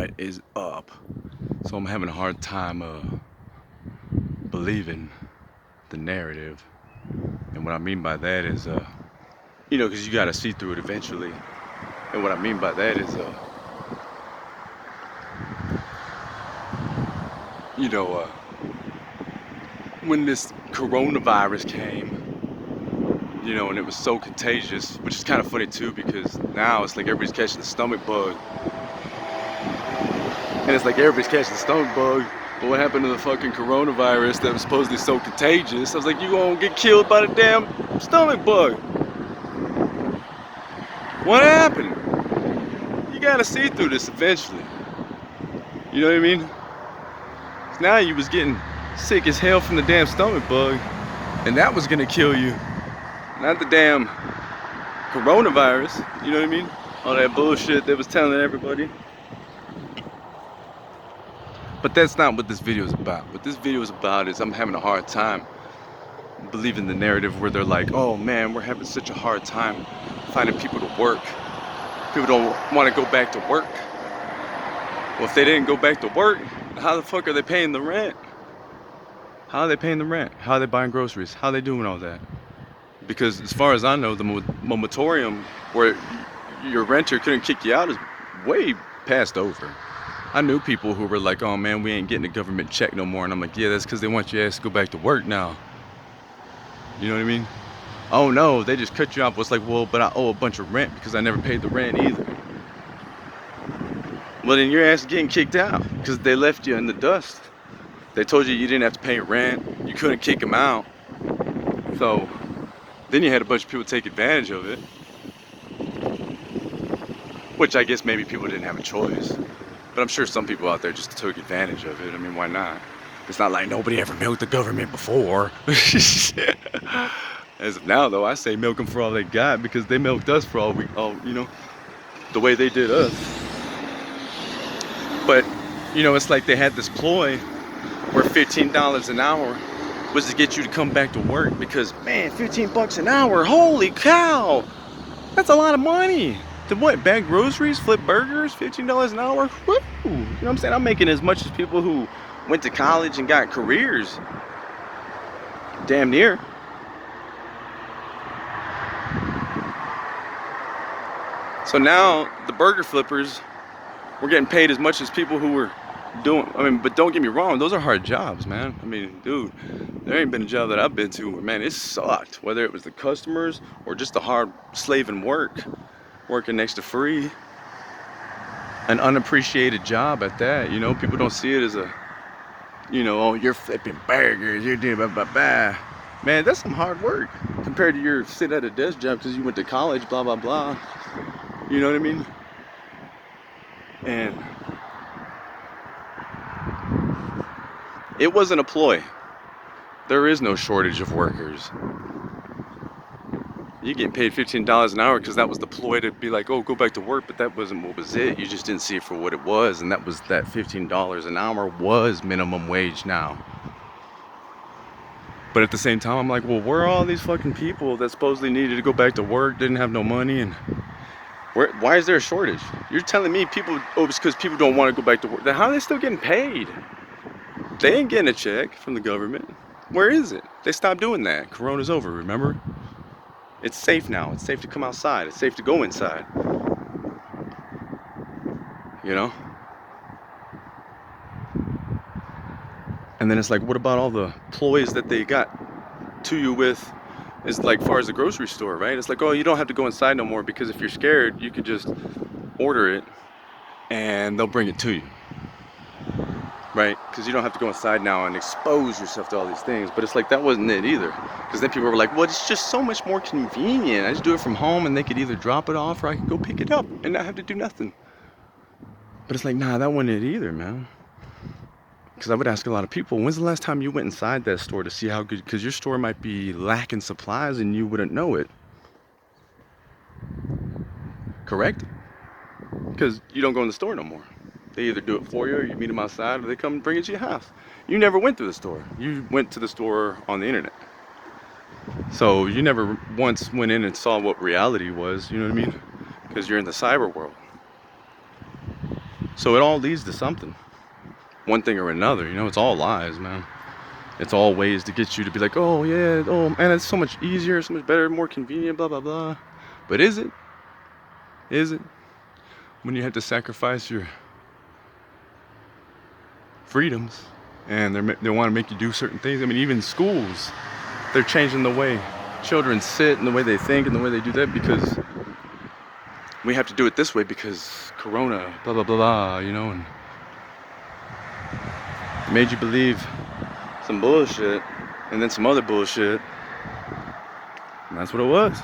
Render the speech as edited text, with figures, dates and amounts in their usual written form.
what is up. So I'm having a hard time believing the narrative. And what I mean by that is, because you gotta see through it eventually. And what I mean by that is, you know, uh, when this coronavirus came, and it was so contagious, which is kind of funny too, because now it's like everybody's catching the stomach bug. And it's like everybody's catching the stomach bug. But what happened to the fucking coronavirus that was supposedly so contagious? I was like, you gonna get killed by the damn stomach bug. What happened? You gotta see through this eventually. You know what I mean? Now you was getting sick as hell from the damn stomach bug, and that was gonna kill you. Not the damn coronavirus. You know what I mean? All that bullshit they was telling everybody. But that's not what this video is about. What this video is about is I'm having a hard time believing the narrative where they're like, oh man, we're having such a hard time finding people to work. People don't want to go back to work. Well, if they didn't go back to work, how the fuck are they paying the rent? How are they paying the rent? How are they buying groceries? How are they doing all that? Because as far as I know, the moratorium where your renter couldn't kick you out is way passed over. I knew people who were like, oh man, we ain't getting a government check no more. And I'm like, yeah, that's because they want your ass to go back to work now. You know what I mean? Oh no, they just cut you off. It's like, well, but I owe a bunch of rent because I never paid the rent either. Well, then your ass is getting kicked out because they left you in the dust. They told you didn't have to pay rent. You couldn't kick them out. So then you had a bunch of people take advantage of it. Which I guess maybe people didn't have a choice. But I'm sure some people out there just took advantage of it. I mean, why not? It's not like nobody ever milked the government before. As of now, though, I say milk them for all they got because they milked us for all the way they did us. But, it's like they had this ploy where $15 an hour was to get you to come back to work because, man, $15 an hour, holy cow, that's a lot of money. To what, bag groceries, flip burgers, $15 an hour? Woo! You know what I'm saying? I'm making as much as people who went to college and got careers. Damn near. So now the burger flippers were getting paid as much as people who were but don't get me wrong, those are hard jobs, man. I mean, dude, there ain't been a job that I've been to where, man, it sucked. Whether it was the customers or just the hard slaving work, working next to free. An unappreciated job at that, people don't see it as a, oh, you're flipping burgers, you're doing blah, blah, blah. Man, that's some hard work compared to your sit at a desk job because you went to college, blah, blah, blah. You know what I mean? And it wasn't a ploy. There is no shortage of workers. You getting paid $15 an hour because that was the ploy to be like, oh, go back to work, but that wasn't what was it. You just didn't see it for what it was, and that $15 an hour was minimum wage now. But at the same time, I'm like, well, where are all these fucking people that supposedly needed to go back to work, didn't have no money, and why is there a shortage? You're telling me it's because people don't want to go back to work. Then how are they still getting paid? They ain't getting a check from the government. Where is it? They stopped doing that. Corona's over, remember? It's safe now. It's safe to come outside. It's safe to go inside. And then it's like, what about all the ploys that they got to you with? Is like far as the grocery store, right? It's like, oh, you don't have to go inside no more because if you're scared, you could just order it and they'll bring it to you. Right? Because you don't have to go inside now and expose yourself to all these things. But it's like, that wasn't it either. Because then people were like, well, it's just so much more convenient. I just do it from home and they could either drop it off or I could go pick it up and not have to do nothing. But it's like, nah, that wasn't it either, man. Because I would ask a lot of people, when's the last time you went inside that store to see how good, because your store might be lacking supplies and you wouldn't know it. Correct? Because you don't go in the store no more. They either do it for you or you meet them outside or they come and bring it to your house. You never went to the store. You went to the store on the internet. So you never once went in and saw what reality was, you know what I mean? Because you're in the cyber world. So it all leads to something, one thing or another. You know, it's all lies, man. It's all ways to get you to be like, oh yeah, oh man, it's so much easier, so much better, more convenient, blah blah blah. But is it? Is it? When you have to sacrifice your freedoms and they want to make you do certain things. I mean, even schools, they're changing the way children sit and the way they think and the way they do that because we have to do it this way because Corona, blah blah blah blah, you know, and made you believe some bullshit and then some other bullshit, and that's what it was.